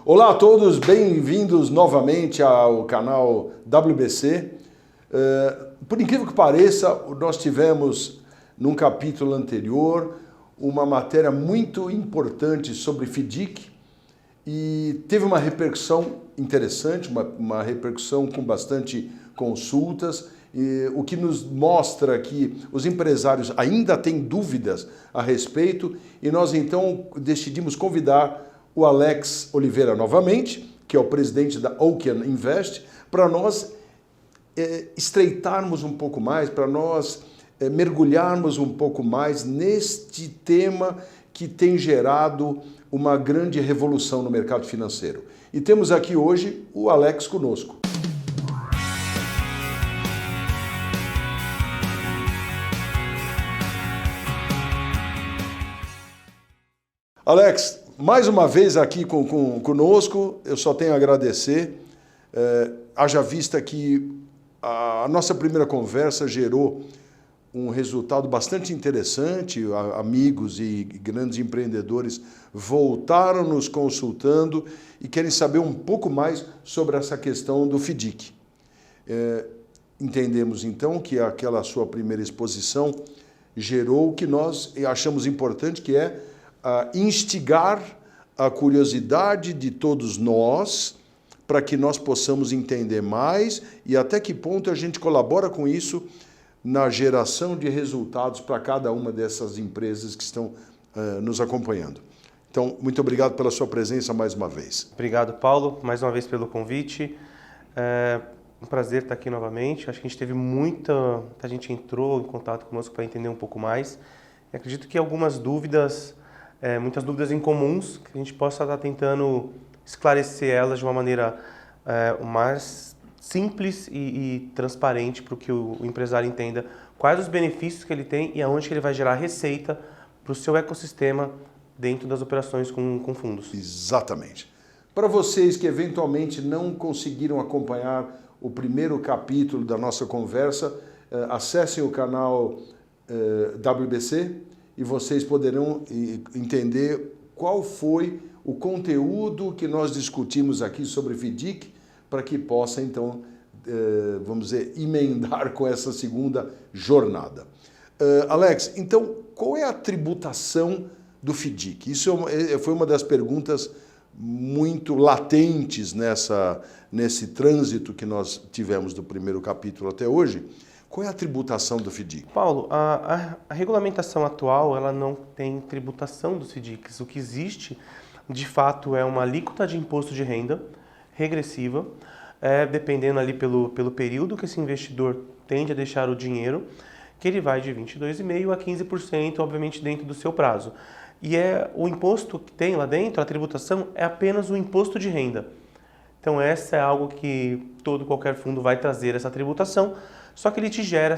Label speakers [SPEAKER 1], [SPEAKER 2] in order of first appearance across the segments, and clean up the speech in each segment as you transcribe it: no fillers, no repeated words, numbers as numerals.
[SPEAKER 1] Olá a todos, bem-vindos novamente ao canal WBC. Por incrível que pareça, nós tivemos num capítulo anterior uma matéria muito importante sobre FDIC e teve uma repercussão interessante, uma repercussão com bastante consultas, o que nos mostra que os empresários ainda têm dúvidas a respeito e nós então decidimos convidar o Alex Oliveira novamente, que é o presidente da Oaken Invest, para nós estreitarmos um pouco mais, para nós mergulharmos um pouco mais neste tema que tem gerado uma grande revolução no mercado financeiro. E temos aqui hoje o Alex conosco. Alex, mais uma vez aqui conosco, eu só tenho a agradecer, haja vista que a nossa primeira conversa gerou um resultado bastante interessante, amigos e grandes empreendedores voltaram nos consultando e querem saber um pouco mais sobre essa questão do FDIC. Entendemos então que aquela sua primeira exposição gerou o que nós achamos importante, que é instigar a curiosidade de todos nós para que nós possamos entender mais e até que ponto a gente colabora com isso na geração de resultados para cada uma dessas empresas que estão nos acompanhando. Então, muito obrigado pela sua presença mais uma vez.
[SPEAKER 2] Obrigado, Paulo, mais uma vez pelo convite. É um prazer estar aqui novamente. Acho que a gente teve muita gente entrou em contato conosco para entender um pouco mais. E acredito que muitas dúvidas incomuns, que a gente possa estar tentando esclarecer elas de uma maneira mais simples e transparente para que o empresário entenda quais os benefícios que ele tem e aonde que ele vai gerar receita para o seu ecossistema dentro das operações com fundos.
[SPEAKER 1] Exatamente. Para vocês que eventualmente não conseguiram acompanhar o primeiro capítulo da nossa conversa, acessem o canal WBC e vocês poderão entender qual foi o conteúdo que nós discutimos aqui sobre FDIC, para que possa, então, vamos dizer, emendar com essa segunda jornada. Alex, então, qual é a tributação do FDIC? Isso foi uma das perguntas muito latentes nesse trânsito que nós tivemos do primeiro capítulo até hoje. Qual é a tributação do FDIC?
[SPEAKER 2] Paulo, a regulamentação atual ela não tem tributação dos FDICs. O que existe, de fato, é uma alíquota de imposto de renda regressiva, dependendo ali pelo período que esse investidor tende a deixar o dinheiro, que ele vai de 22,5% a 15%, obviamente dentro do seu prazo. E o imposto que tem lá dentro, a tributação, é apenas o imposto de renda. Então essa é algo que qualquer fundo vai trazer essa tributação, só que ele te gera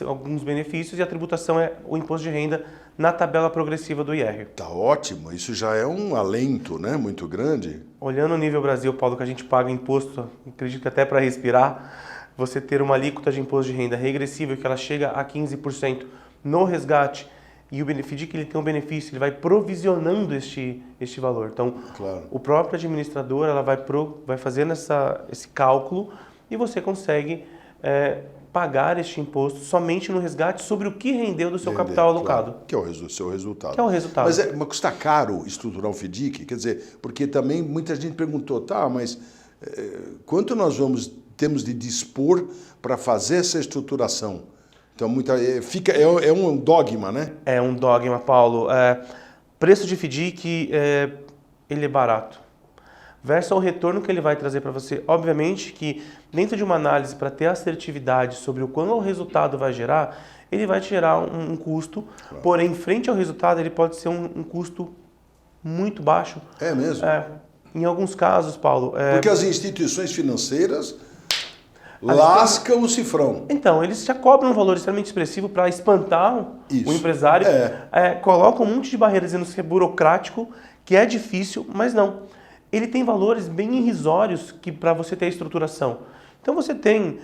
[SPEAKER 2] alguns benefícios e a tributação é o imposto de renda na tabela progressiva do IR.
[SPEAKER 1] Tá ótimo, isso já é um alento, né, muito grande.
[SPEAKER 2] Olhando o nível Brasil, Paulo, que a gente paga imposto, acredito que até para respirar, você ter uma alíquota de imposto de renda regressiva que ela chega a 15% no resgate e o benefício que ele tem um benefício, ele vai provisionando este valor. Então, claro, o próprio administrador ela vai fazendo esse cálculo e você consegue pagar este imposto somente no resgate sobre o que rendeu do seu capital alocado.
[SPEAKER 1] Claro, que é o seu resultado.
[SPEAKER 2] Que é o resultado.
[SPEAKER 1] Mas custa caro estruturar o FDIC? Quer dizer, porque também muita gente perguntou, mas quanto nós temos de dispor para fazer essa estruturação? Então, é um dogma, né?
[SPEAKER 2] É um dogma, Paulo. Preço de FDIC, ele é barato. Versus o retorno que ele vai trazer para você. Obviamente que dentro de uma análise para ter assertividade sobre o quanto o resultado vai gerar, ele vai te gerar um custo, claro, porém, frente ao resultado, ele pode ser um custo muito baixo.
[SPEAKER 1] É mesmo?
[SPEAKER 2] Em alguns casos, Paulo...
[SPEAKER 1] Porque as instituições financeiras lascam o cifrão.
[SPEAKER 2] Então, eles já cobram um valor extremamente expressivo para espantar o empresário, colocam um monte de barreiras dizendo que é burocrático, que é difícil, mas não. Ele tem valores bem irrisórios para você ter a estruturação. Então você tem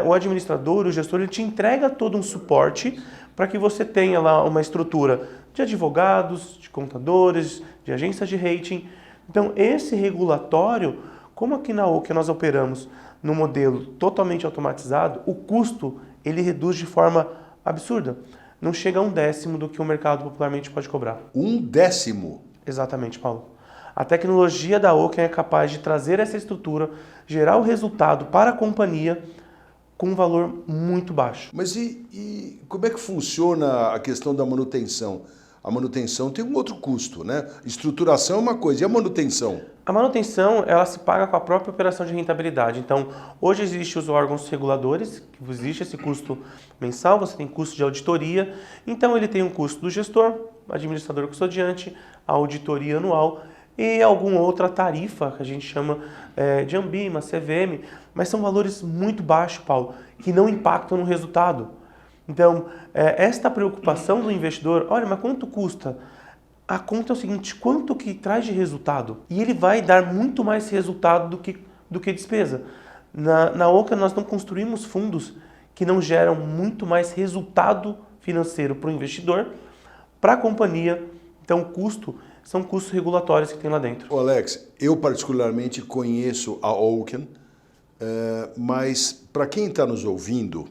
[SPEAKER 2] o administrador, o gestor, ele te entrega todo um suporte para que você tenha lá uma estrutura de advogados, de contadores, de agências de rating, Então, esse regulatório, como aqui na Oaken nós operamos no modelo totalmente automatizado, o custo ele reduz de forma absurda. Não chega a 1/10 do que o mercado popularmente pode cobrar.
[SPEAKER 1] 1/10?
[SPEAKER 2] Exatamente, Paulo. A tecnologia da Oaken é capaz de trazer essa estrutura, gerar o resultado para a companhia com um valor muito baixo.
[SPEAKER 1] Mas e como é que funciona a questão da manutenção? A manutenção tem um outro custo, né? Estruturação é uma coisa, e a manutenção?
[SPEAKER 2] A manutenção, ela se paga com a própria operação de rentabilidade. Então, hoje existem os órgãos reguladores, que existe esse custo mensal, você tem custo de auditoria, então ele tem um custo do gestor, administrador custodiante, a auditoria anual e alguma outra tarifa que a gente chama de Ambima, CVM, mas são valores muito baixos, Paulo, que não impactam no resultado. Então, esta preocupação do investidor, olha, mas quanto custa? A conta é o seguinte, quanto que traz de resultado? E ele vai dar muito mais resultado do que despesa. Na Oaken nós não construímos fundos que não geram muito mais resultado financeiro para o investidor, para a companhia. Então, custo são custos regulatórios que tem lá dentro.
[SPEAKER 1] Ô Alex, eu particularmente conheço a Oaken, mas para quem está nos ouvindo,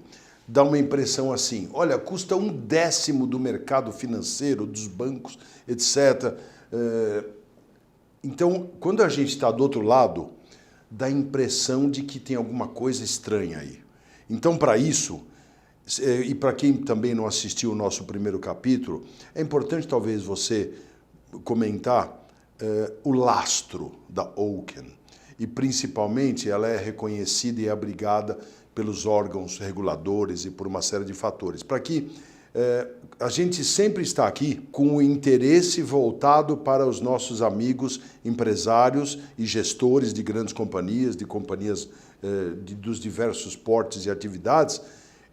[SPEAKER 1] dá uma impressão assim, olha, custa 1/10 do mercado financeiro, dos bancos, etc. Então, quando a gente está do outro lado, dá a impressão de que tem alguma coisa estranha aí. Então, para isso, e para quem também não assistiu o nosso primeiro capítulo, é importante talvez você comentar o lastro da Oaken. E principalmente ela é reconhecida e abrigada pelos órgãos reguladores e por uma série de fatores. Para que a gente sempre está aqui com o interesse voltado para os nossos amigos empresários e gestores de grandes companhias, de companhias dos diversos portes e atividades,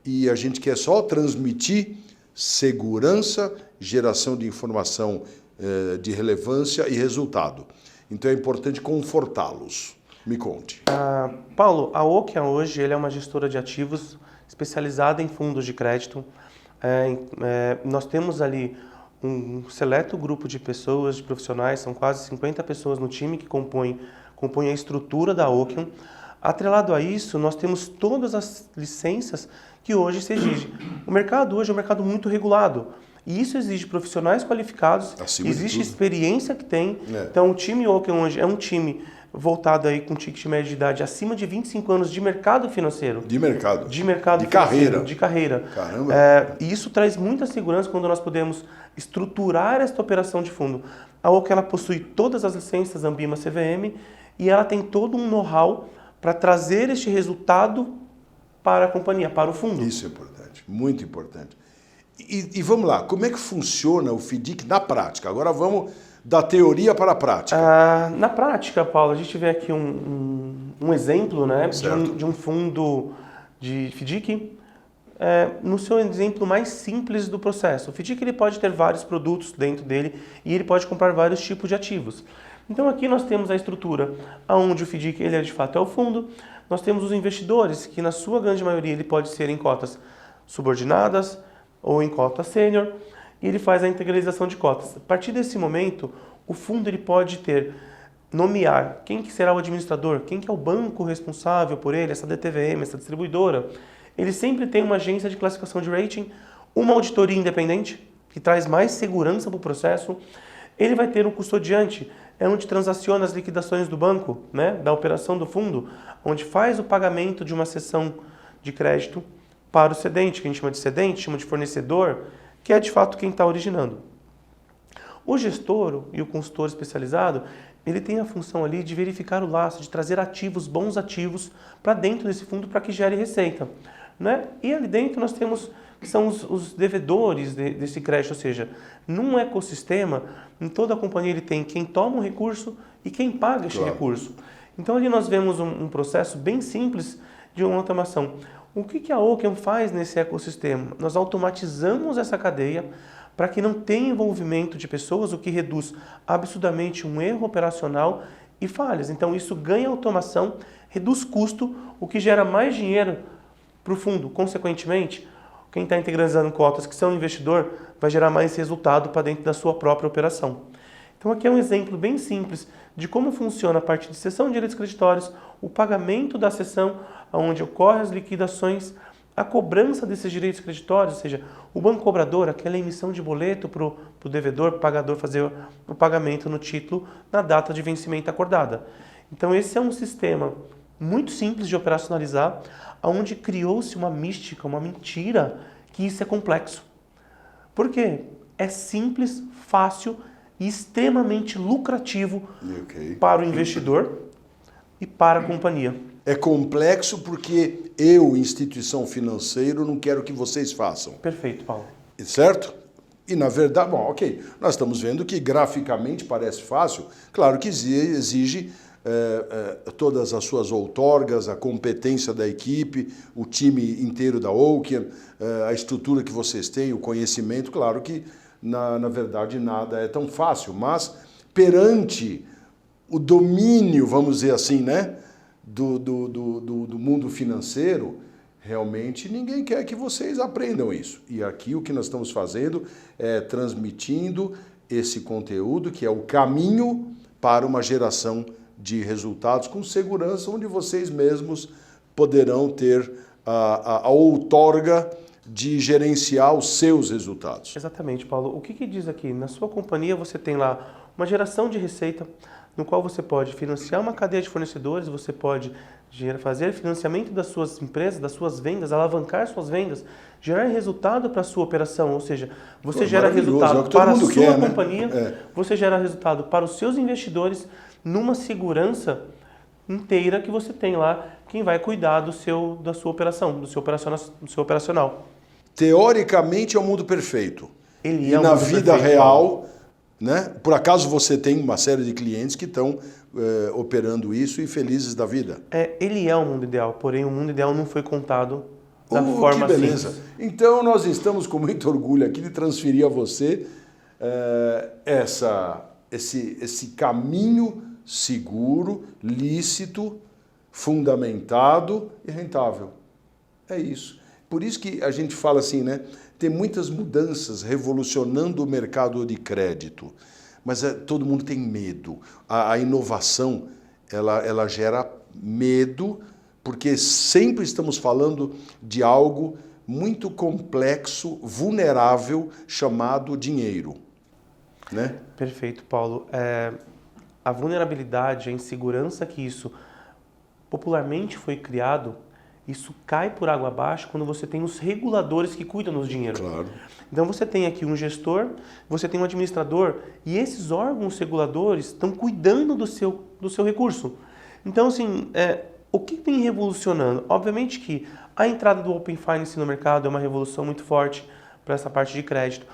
[SPEAKER 1] e a gente quer só transmitir segurança, geração de informação de relevância e resultado. Então é importante confortá-los. Me conte.
[SPEAKER 2] Paulo, a Oaken hoje ele é uma gestora de ativos especializada em fundos de crédito. Nós temos ali um seleto grupo de pessoas, de profissionais, são quase 50 pessoas no time que compõem a estrutura da Oaken. Atrelado a isso, nós temos todas as licenças que hoje se exigem. O mercado hoje é um mercado muito regulado. E isso exige profissionais qualificados, existe experiência que tem. Então, o time Oaken hoje é um time voltado aí com ticket médio de idade acima de 25 anos de mercado financeiro.
[SPEAKER 1] De mercado.
[SPEAKER 2] De mercado
[SPEAKER 1] de
[SPEAKER 2] financeiro.
[SPEAKER 1] Carreira.
[SPEAKER 2] De carreira.
[SPEAKER 1] Caramba.
[SPEAKER 2] E isso traz muita segurança quando nós podemos estruturar esta operação de fundo. A Oaken ela possui todas as licenças Ambima CVM e ela tem todo um know-how para trazer este resultado para a companhia, para o fundo.
[SPEAKER 1] Isso é importante, muito importante. E vamos lá, como é que funciona o FDIC na prática? Agora vamos da teoria para a prática.
[SPEAKER 2] Na prática, Paulo, a gente vê aqui um exemplo, né, de um fundo de FDIC, no seu exemplo mais simples do processo. O FDIC ele pode ter vários produtos dentro dele e ele pode comprar vários tipos de ativos. Então aqui nós temos a estrutura onde o FDIC ele de fato é o fundo. Nós temos os investidores, que na sua grande maioria ele pode ser em cotas subordinadas ou em cota sênior, e ele faz a integralização de cotas. A partir desse momento, o fundo ele pode nomear quem que será o administrador, quem que é o banco responsável por ele, essa DTVM, essa distribuidora. Ele sempre tem uma agência de classificação de rating, uma auditoria independente, que traz mais segurança para o processo. Ele vai ter um custodiante, onde transaciona as liquidações do banco, né, da operação do fundo, onde faz o pagamento de uma cessão de crédito para o cedente, que a gente chama de cedente, chama de fornecedor, que é de fato quem está originando. O gestor e o consultor especializado, ele tem a função ali de verificar o laço, de trazer ativos, bons ativos, para dentro desse fundo para que gere receita. Né? E ali dentro nós temos que são os devedores desse crédito, ou seja, num ecossistema, em toda a companhia ele tem quem toma um recurso e quem paga esse recurso. Então ali nós vemos um processo bem simples de uma automação. O que a Oaken faz nesse ecossistema? Nós automatizamos essa cadeia para que não tenha envolvimento de pessoas, o que reduz absurdamente um erro operacional e falhas. Então isso ganha automação, reduz custo, o que gera mais dinheiro para o fundo. Consequentemente, quem está integralizando cotas que são investidor vai gerar mais resultado para dentro da sua própria operação. Então aqui é um exemplo bem simples de como funciona a parte de cessão de direitos creditórios, o pagamento da cessão, onde ocorrem as liquidações, a cobrança desses direitos creditórios, ou seja, o banco cobrador, aquela emissão de boleto para o devedor, para o pagador fazer o pagamento no título na data de vencimento acordada. Então esse é um sistema muito simples de operacionalizar, onde criou-se uma mística, uma mentira, que isso é complexo. Por quê? É simples, fácil e extremamente lucrativo para o investidor e para a companhia.
[SPEAKER 1] É complexo porque eu, instituição financeira, não quero que vocês façam.
[SPEAKER 2] Perfeito, Paulo.
[SPEAKER 1] Certo? E na verdade, bom, ok, nós estamos vendo que graficamente parece fácil, claro que exige todas as suas outorgas, a competência da equipe, o time inteiro da Oaken, a estrutura que vocês têm, o conhecimento, claro que na verdade nada é tão fácil, mas perante o domínio, vamos dizer assim, né, do mundo financeiro, realmente ninguém quer que vocês aprendam isso. E aqui o que nós estamos fazendo é transmitindo esse conteúdo, que é o caminho para uma geração de resultados com segurança, onde vocês mesmos poderão ter a outorga de gerenciar os seus resultados.
[SPEAKER 2] Exatamente, Paulo. O que diz aqui? Na sua companhia você tem lá uma geração de receita, no qual você pode financiar uma cadeia de fornecedores, você pode fazer financiamento das suas empresas, das suas vendas, alavancar suas vendas, gerar resultado para a sua operação, ou seja, você gera resultado para a sua companhia, você gera resultado para os seus investidores, numa segurança inteira que você tem lá, quem vai cuidar da sua operação, do seu operacional.
[SPEAKER 1] Teoricamente é o mundo perfeito.
[SPEAKER 2] Ele é
[SPEAKER 1] na vida real, né? Por acaso você tem uma série de clientes que estão operando isso e felizes da vida?
[SPEAKER 2] Ele é o mundo ideal, porém o mundo ideal não foi contado da forma
[SPEAKER 1] que beleza.
[SPEAKER 2] simples.
[SPEAKER 1] Então nós estamos com muito orgulho aqui de transferir a você esse caminho seguro, lícito, fundamentado e rentável. É isso. Por isso que a gente fala assim, né? Tem muitas mudanças revolucionando o mercado de crédito, mas todo mundo tem medo. A inovação, ela gera medo, porque sempre estamos falando de algo muito complexo, vulnerável, chamado dinheiro. Né?
[SPEAKER 2] Perfeito, Paulo. A vulnerabilidade, a insegurança que isso popularmente foi criado, isso cai por água abaixo quando você tem os reguladores que cuidam do dinheiro.
[SPEAKER 1] Claro.
[SPEAKER 2] Então você tem aqui um gestor, você tem um administrador, e esses órgãos reguladores estão cuidando do seu recurso. Então, assim, o que vem revolucionando? Obviamente que a entrada do Open Finance no mercado é uma revolução muito forte para essa parte de crédito.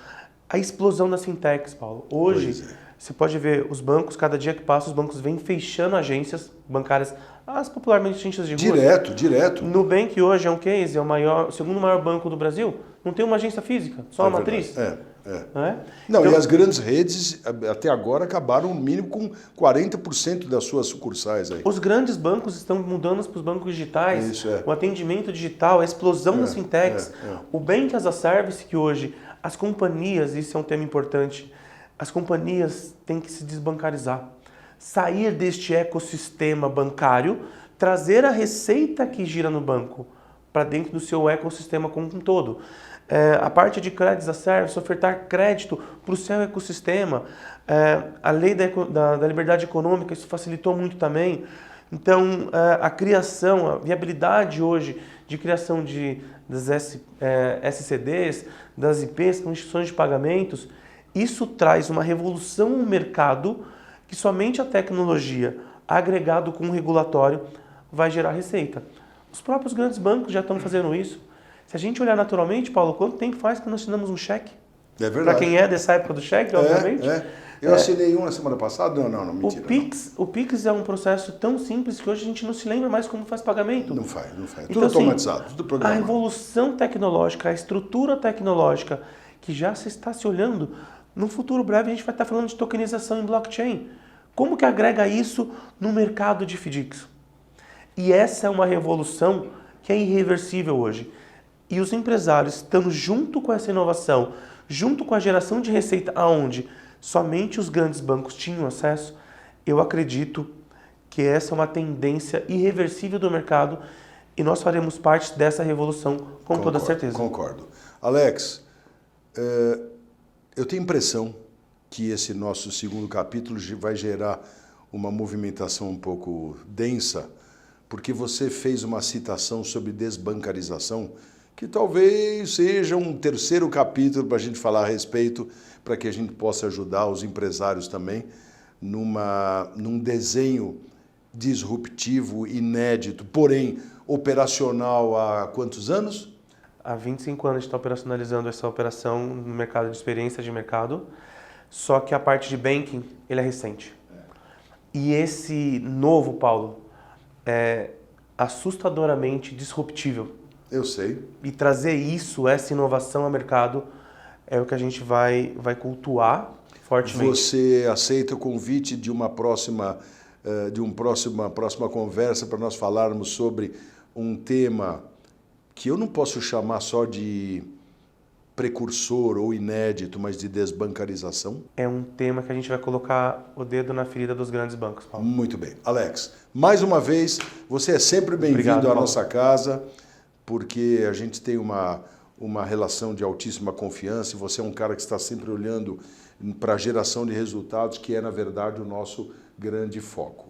[SPEAKER 2] A explosão das fintechs, Paulo. Hoje, você pode ver os bancos, cada dia que passa, os bancos vêm fechando agências bancárias, as popularmente agências de rua.
[SPEAKER 1] Direto.
[SPEAKER 2] Nubank hoje é um case, é o segundo maior banco do Brasil. Não tem uma agência física, só uma matriz.
[SPEAKER 1] Não, então, e as grandes redes, até agora, acabaram, no mínimo, com 40% das suas sucursais aí.
[SPEAKER 2] Os grandes bancos estão mudando para os bancos digitais, o atendimento digital, a explosão das fintechs, o Bank as a Service, que hoje as companhias, isso é um tema importante, as companhias têm que se desbancarizar. Sair deste ecossistema bancário, trazer a receita que gira no banco para dentro do seu ecossistema como um todo. A parte de créditos a service, ofertar crédito para o seu ecossistema. A lei da liberdade econômica, isso facilitou muito também. Então, a criação, a viabilidade hoje de criação das SCDs, das IPs, são instituições de pagamentos, isso traz uma revolução no mercado que somente a tecnologia, agregado com o regulatório, vai gerar receita. Os próprios grandes bancos já estão fazendo isso. Se a gente olhar naturalmente, Paulo, quanto tempo faz que nós assinamos um cheque?
[SPEAKER 1] É verdade.
[SPEAKER 2] Para quem é dessa época do cheque, obviamente.
[SPEAKER 1] Eu assinei um na semana passada? Não, mentira.
[SPEAKER 2] O Pix é um processo tão simples que hoje a gente não se lembra mais como faz pagamento.
[SPEAKER 1] Não faz.
[SPEAKER 2] Então,
[SPEAKER 1] Tudo automatizado, tudo programado.
[SPEAKER 2] A revolução tecnológica, a estrutura tecnológica que já se está se olhando, no futuro breve a gente vai estar falando de tokenização em blockchain. Como que agrega isso no mercado de FDICs? E essa é uma revolução que é irreversível hoje. E os empresários estando junto com essa inovação, junto com a geração de receita, aonde somente os grandes bancos tinham acesso, eu acredito que essa é uma tendência irreversível do mercado e nós faremos parte dessa revolução com toda certeza.
[SPEAKER 1] Concordo. Alex, eu tenho a impressão que esse nosso segundo capítulo vai gerar uma movimentação um pouco densa, porque você fez uma citação sobre desbancarização, que talvez seja um terceiro capítulo para a gente falar a respeito, para que a gente possa ajudar os empresários também num desenho disruptivo, inédito, porém operacional há quantos anos?
[SPEAKER 2] Há 25 anos a gente está operacionalizando essa operação no mercado de experiência de mercado, só que a parte de banking, ele é recente. E esse novo, Paulo, é assustadoramente disruptível.
[SPEAKER 1] Eu sei.
[SPEAKER 2] E trazer isso, essa inovação ao mercado, é o que a gente vai cultuar fortemente.
[SPEAKER 1] Você aceita o convite de uma próxima conversa para nós falarmos sobre um tema que eu não posso chamar só de precursor ou inédito, mas de desbancarização?
[SPEAKER 2] É um tema que a gente vai colocar o dedo na ferida dos grandes bancos, Paulo.
[SPEAKER 1] Muito bem. Alex, mais uma vez, você é sempre bem-vindo à nossa casa, porque a gente tem uma relação de altíssima confiança e você é um cara que está sempre olhando para a geração de resultados, que é, na verdade, o nosso grande foco.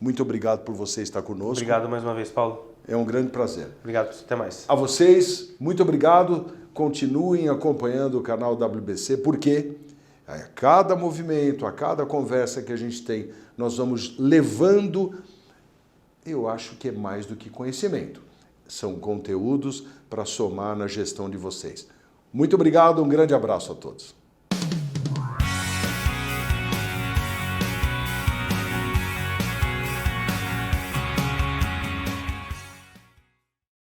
[SPEAKER 1] Muito obrigado por você estar conosco.
[SPEAKER 2] Obrigado mais uma vez, Paulo.
[SPEAKER 1] É um grande prazer.
[SPEAKER 2] Obrigado, até mais.
[SPEAKER 1] A vocês, muito obrigado. Continuem acompanhando o canal WBC, porque a cada movimento, a cada conversa que a gente tem, nós vamos levando, eu acho que é mais do que conhecimento. São conteúdos para somar na gestão de vocês. Muito obrigado, um grande abraço a todos.